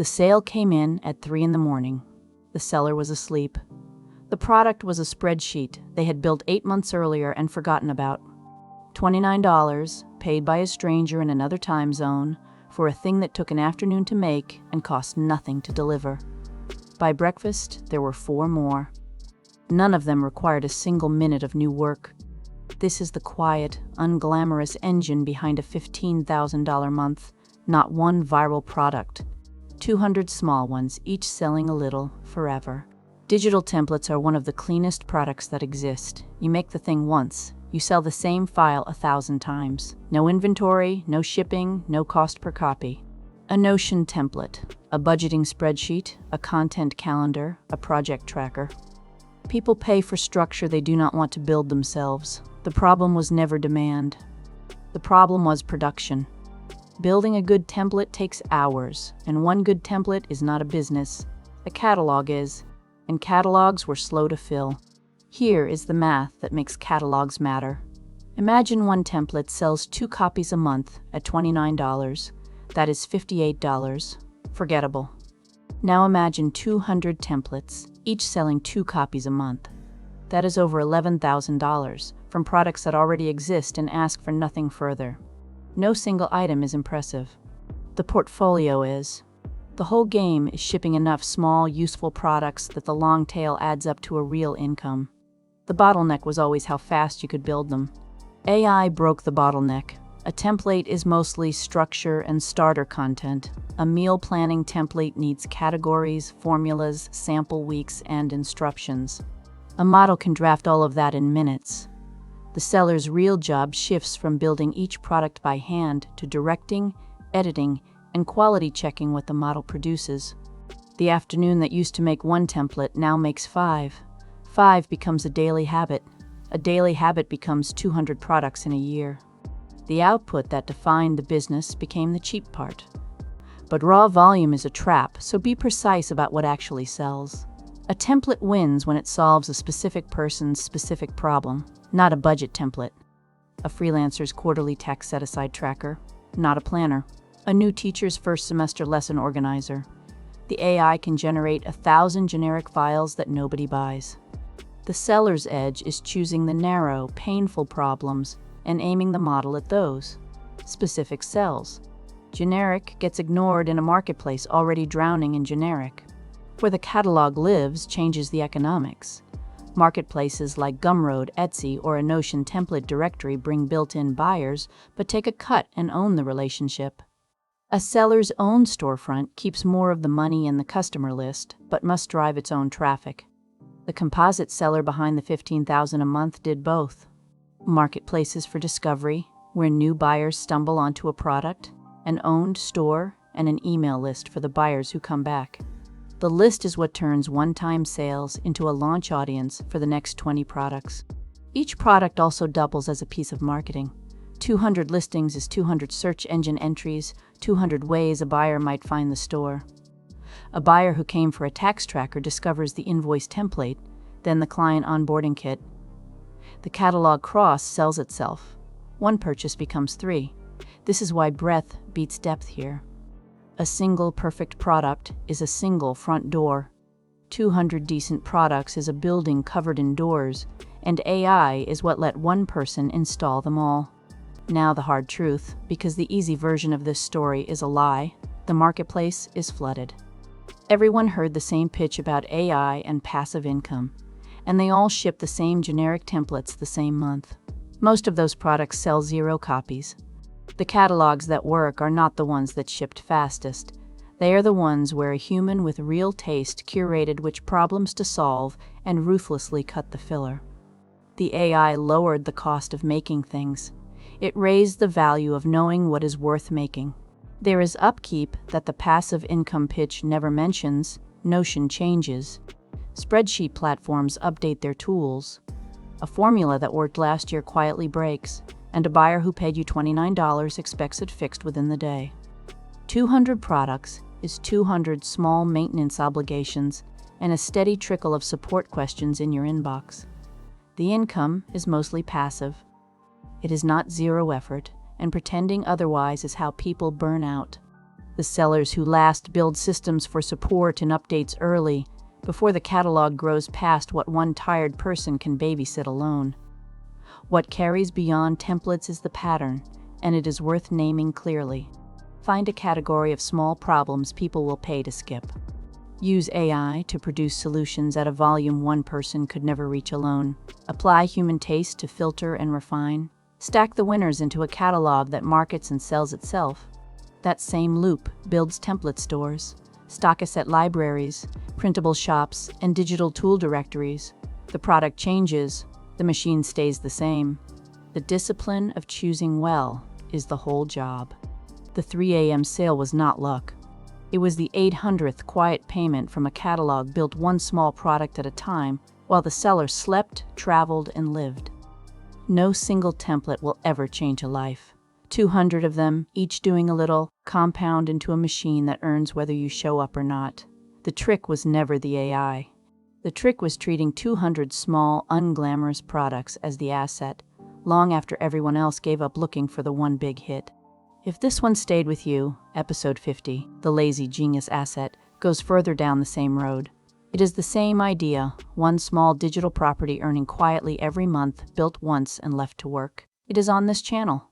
The sale came in at 3 in the morning. The seller was asleep. The product was a spreadsheet they had built 8 months earlier and forgotten about. $29, paid by a stranger in another time zone, for a thing that took an afternoon to make and cost nothing to deliver. By breakfast, there were 4 more. None of them required a single minute of new work. This is the quiet, unglamorous engine behind a $15,000 month, not one viral product. 200 small ones, each selling a little, forever. Digital templates are one of the cleanest products that exist. You make the thing once. You sell the same file 1,000 times. No inventory, no shipping, no cost per copy. A Notion template, a budgeting spreadsheet, a content calendar, a project tracker. People pay for structure they do not want to build themselves. The problem was never demand. The problem was production. Building a good template takes hours, and one good template is not a business. A catalog is, and catalogs were slow to fill. Here is the math that makes catalogs matter. Imagine one template sells 2 copies a month at $29. That is $58. Forgettable. Now imagine 200 templates, each selling 2 copies a month. That is over $11,000 from products that already exist and ask for nothing further. No single item is impressive. The portfolio is. The whole game is shipping enough small, useful products that the long tail adds up to a real income. The bottleneck was always how fast you could build them. AI broke the bottleneck. A template is mostly structure and starter content. A meal planning template needs categories, formulas, sample weeks, and instructions. A model can draft all of that in minutes. The seller's real job shifts from building each product by hand to directing, editing, and quality checking what the model produces. The afternoon that used to make 1 template now makes 5. 5 becomes a daily habit. A daily habit becomes 200 products in a year. The output that defined the business became the cheap part. But raw volume is a trap, so be precise about what actually sells. A template wins when it solves a specific person's specific problem, not a budget template. A freelancer's quarterly tax set-aside tracker, not a planner. A new teacher's first semester lesson organizer. The AI can generate 1,000 generic files that nobody buys. The seller's edge is choosing the narrow, painful problems and aiming the model at those. Specific sells. Generic gets ignored in a marketplace already drowning in generic. Where the catalog lives changes the economics. Marketplaces like Gumroad, Etsy, or a Notion template directory bring built-in buyers, but take a cut and own the relationship. A seller's own storefront keeps more of the money in the customer list, but must drive its own traffic. The composite seller behind the $15,000 a month did both. Marketplaces for discovery, where new buyers stumble onto a product, an owned store, and an email list for the buyers who come back. The list is what turns one-time sales into a launch audience for the next 20 products. Each product also doubles as a piece of marketing. 200 listings is 200 search engine entries, 200 ways a buyer might find the store. A buyer who came for a tax tracker discovers the invoice template, then the client onboarding kit. The catalog cross sells itself. 1 purchase becomes 3. This is why breadth beats depth here. A single perfect product is a single front door. 200 decent products is a building covered in doors, and AI is what let 1 person install them all. Now the hard truth, because the easy version of this story is a lie, the marketplace is flooded. Everyone heard the same pitch about AI and passive income, and they all ship the same generic templates the same month. Most of those products sell 0 copies. The catalogs that work are not the ones that shipped fastest. They are the ones where a human with real taste curated which problems to solve and ruthlessly cut the filler. The AI lowered the cost of making things. It raised the value of knowing what is worth making. There is Upkeep that the passive income pitch never mentions. Notion changes. Spreadsheet platforms update their tools. A formula that worked last year quietly breaks, and a buyer who paid you $29 expects it fixed within the day. 200 products is 200 small maintenance obligations and a steady trickle of support questions in your inbox. The income is mostly passive. It is not 0 effort, and pretending otherwise is how people burn out. The sellers who last build systems for support and updates early, before the catalog grows past what one tired person can babysit alone. What carries beyond templates is the pattern, and it is worth naming clearly. Find a category of small problems people will pay to skip. Use AI to produce solutions at a volume one person could never reach alone. Apply human taste to filter and refine. Stack the winners into a catalog that markets and sells itself. That same loop builds template stores, stock asset libraries, printable shops, and digital tool directories. The product changes, the machine stays the same. The discipline of choosing well is the whole job. The 3 A.M. sale was not luck. It was the 800th quiet payment from a catalog built one small product at a time while the seller slept, traveled, and lived. No single template will ever change a life. 200 of them, each doing a little, compound into a machine that earns whether you show up or not. The trick was never the AI. The trick was treating 200 small, unglamorous products as the asset, long after everyone else gave up looking for the one big hit. If this one stayed with you, episode 50, The Lazy Genius Asset, goes further down the same road. It is the same idea, one small digital property earning quietly every month, built once and left to work. It is on this channel.